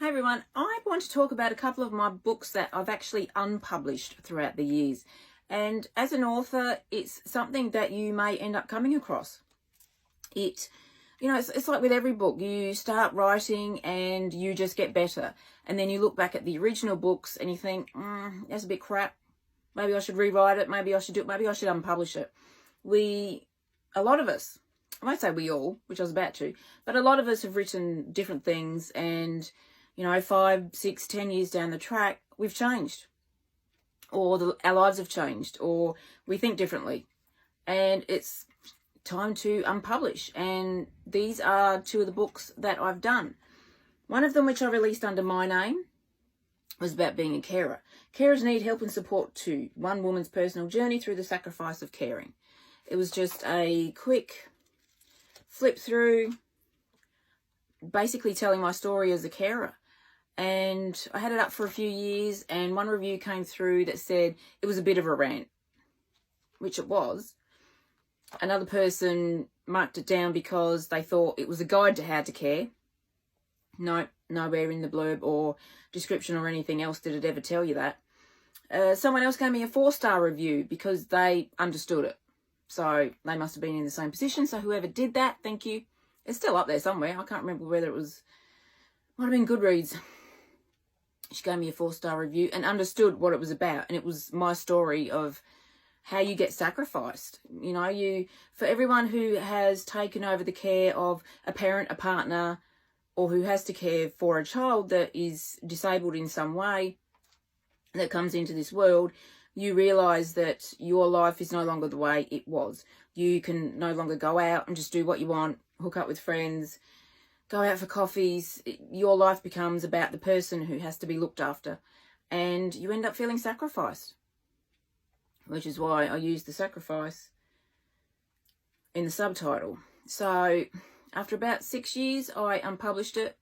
Hey everyone, I want to talk about a couple of my books that I've actually unpublished throughout the years. And as an author, it's something that you may end up coming across. It's like with every book, you start writing and you just get better. And then you look back at the original books and you think, that's a bit crap. Maybe I should rewrite it. Maybe I should do it. Maybe I should unpublish it. A lot of us, I won't say we all, which I was about to, but a lot of us have written different things, and 5, 6, 10 years down the track, we've changed, or our lives have changed, or we think differently, and it's time to unpublish. And these are two of the books that I've done. One of them, which I released under my name, was about being a carer. Carers need help and support too. One woman's personal journey through the sacrifice of caring. It was just a quick flip through, basically telling my story as a carer. And I had it up for a few years, and one review came through that said it was a bit of a rant, which it was. Another person marked it down because they thought it was a guide to how to care. No, nowhere in the blurb or description or anything else did it ever tell you that. Someone else gave me a 4-star review because they understood it. So they must have been in the same position. So whoever did that, thank you. It's still up there somewhere. I can't remember whether it was, might have been Goodreads. She gave me a 4-star review and understood what it was about. And it was my story of how you get sacrificed. For everyone who has taken over the care of a parent, a partner, or who has to care for a child that is disabled in some way, that comes into this world, you realise that your life is no longer the way it was. You can no longer go out and just do what you want, hook up with friends, go out for coffees. Your life becomes about the person who has to be looked after, and you end up feeling sacrificed, which is why I use the sacrifice in the subtitle. So after about 6 years, I unpublished it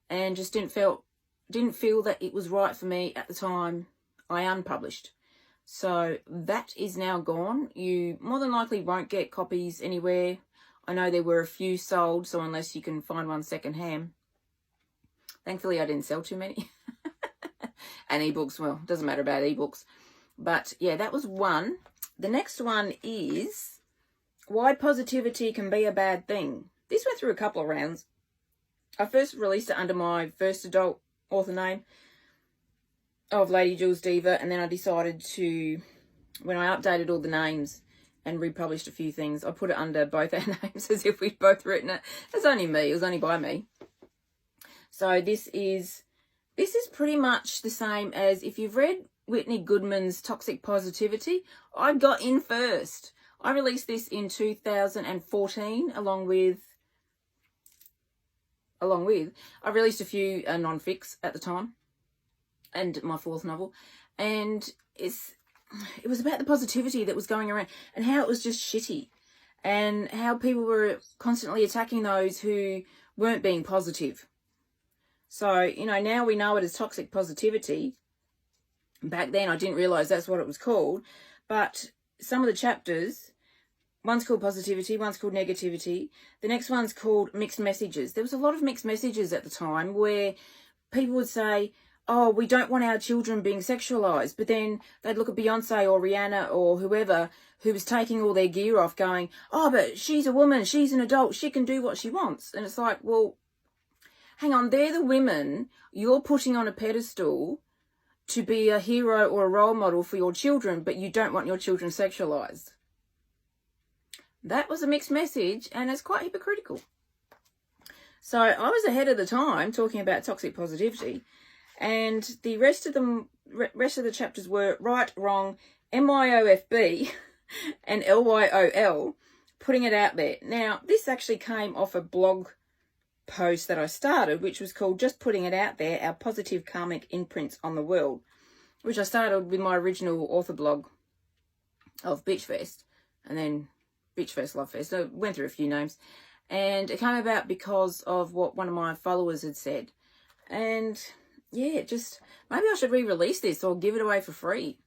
and just didn't feel that it was right for me at the time I unpublished. So that is now gone. You more than likely won't get copies anywhere. I know there were a few sold, so unless you can find one secondhand. Thankfully, I didn't sell too many. And ebooks, well, doesn't matter about ebooks. But yeah, that was one. The next one is Why Positivity Can Be a Bad Thing. This went through a couple of rounds. I first released it under my first adult author name of Lady Jules Diva, and then I decided to, when I updated all the names and republished a few things, I put it under both our names as if we'd both written it. It's only me. It was only by me. So this is pretty much the same as if you've read Whitney Goodman's Toxic Positivity. I got in first. I released this in 2014 along with I released a few non-fics at the time, and my 4th novel, and it was about the positivity that was going around and how it was just shitty, and how people were constantly attacking those who weren't being positive. So, now we know it as toxic positivity. Back then I didn't realise that's what it was called, but some of the chapters, one's called positivity, one's called negativity, the next one's called mixed messages. There was a lot of mixed messages at the time where people would say, oh, we don't want our children being sexualised. But then they'd look at Beyonce or Rihanna or whoever who was taking all their gear off going, oh, but she's a woman, she's an adult, she can do what she wants. And it's like, well, hang on, they're the women you're putting on a pedestal to be a hero or a role model for your children, but you don't want your children sexualised. That was a mixed message, and it's quite hypocritical. So I was ahead of the time talking about toxic positivity, and the rest of the chapters were right, wrong, MYOFB, and LYOL, putting it out there. Now, this actually came off a blog post that I started, which was called Just Putting It Out There, Our Positive Karmic Imprints on the World, which I started with my original author blog of Bitchfest, and then Bitchfest Love Fest. I went through a few names, and it came about because of what one of my followers had said. And yeah, just maybe I should re-release this or give it away for free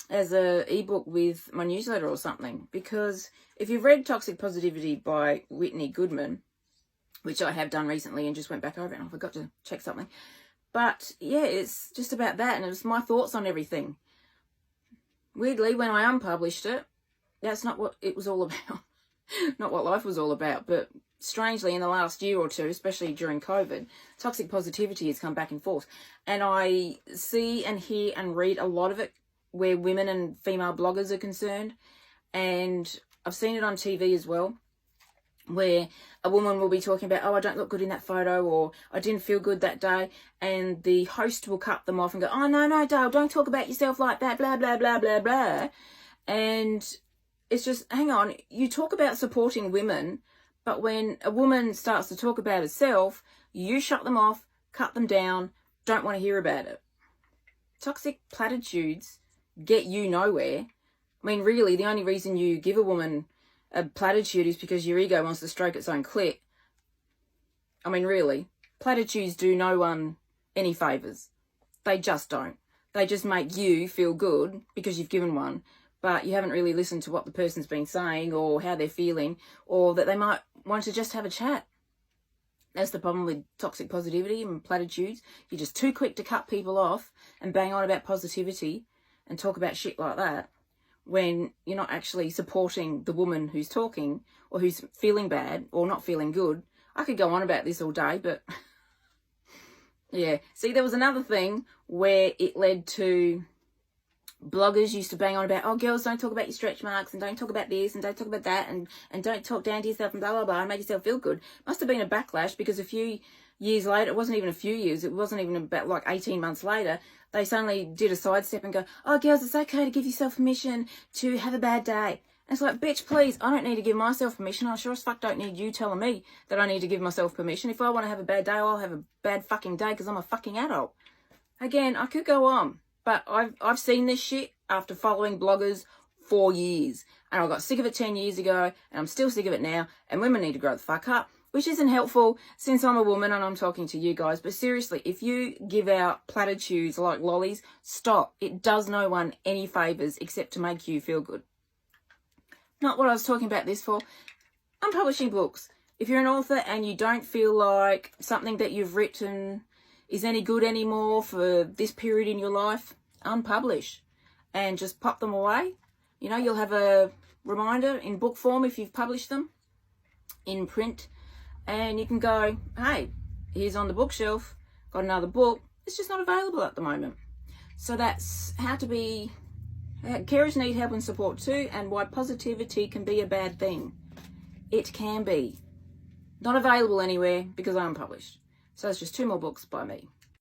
as a ebook with my newsletter or something. Because if you've read Toxic Positivity by Whitney Goodman, which I have done recently and just went back over it and I forgot to check something. But yeah, it's just about that, and it was my thoughts on everything. Weirdly, when I unpublished it, that's not what it was all about. Not what life was all about. But strangely, in the last year or two, especially during COVID, toxic positivity has come back and forth. And I see and hear and read a lot of it where women and female bloggers are concerned. And I've seen it on TV as well, where a woman will be talking about, oh, I don't look good in that photo, or I didn't feel good that day, and the host will cut them off and go, oh, no, Dale, don't talk about yourself like that, blah, blah, blah, blah, blah. And it's just, hang on, you talk about supporting women, but when a woman starts to talk about herself, you shut them off, cut them down, don't want to hear about it. Toxic platitudes get you nowhere. I mean, really, the only reason you give a woman a platitude is because your ego wants to stroke its own clit. I mean, really, platitudes do no one any favours. They just don't. They just make you feel good because you've given one, but you haven't really listened to what the person's been saying or how they're feeling, or that they might want to just have a chat. That's the problem with toxic positivity and platitudes. You're just too quick to cut people off and bang on about positivity and talk about shit like that, when you're not actually supporting the woman who's talking or who's feeling bad or not feeling good. I could go on about this all day, but yeah. See, there was another thing where it led to bloggers used to bang on about, oh, girls, don't talk about your stretch marks and don't talk about this and don't talk about that and don't talk down to yourself and blah, blah, blah, and make yourself feel good. Must have been a backlash, because a few years later, it wasn't even a few years, it wasn't even about like 18 months later, they suddenly did a sidestep and go, oh, girls, it's okay to give yourself permission to have a bad day. And it's like, bitch, please, I don't need to give myself permission. I sure as fuck don't need you telling me that I need to give myself permission. If I want to have a bad day, I'll have a bad fucking day because I'm a fucking adult. Again, I could go on, but I've seen this shit after following bloggers for years. And I got sick of it 10 years ago, and I'm still sick of it now, and women need to grow the fuck up. Which isn't helpful since I'm a woman and I'm talking to you guys. But seriously, if you give out platitudes like lollies, stop. It does no one any favours except to make you feel good. Not what I was talking about this for. I'm publishing books. If you're an author and you don't feel like something that you've written is any good anymore for this period in your life, unpublish and just pop them away. You know, you'll have a reminder in book form if you've published them in print. And you can go, hey, here's on the bookshelf, got another book. It's just not available at the moment. So that's how to be, carers need help and support too, and why positivity can be a bad thing. It can be. Not available anywhere because I'm published. So it's just 2 more books by me.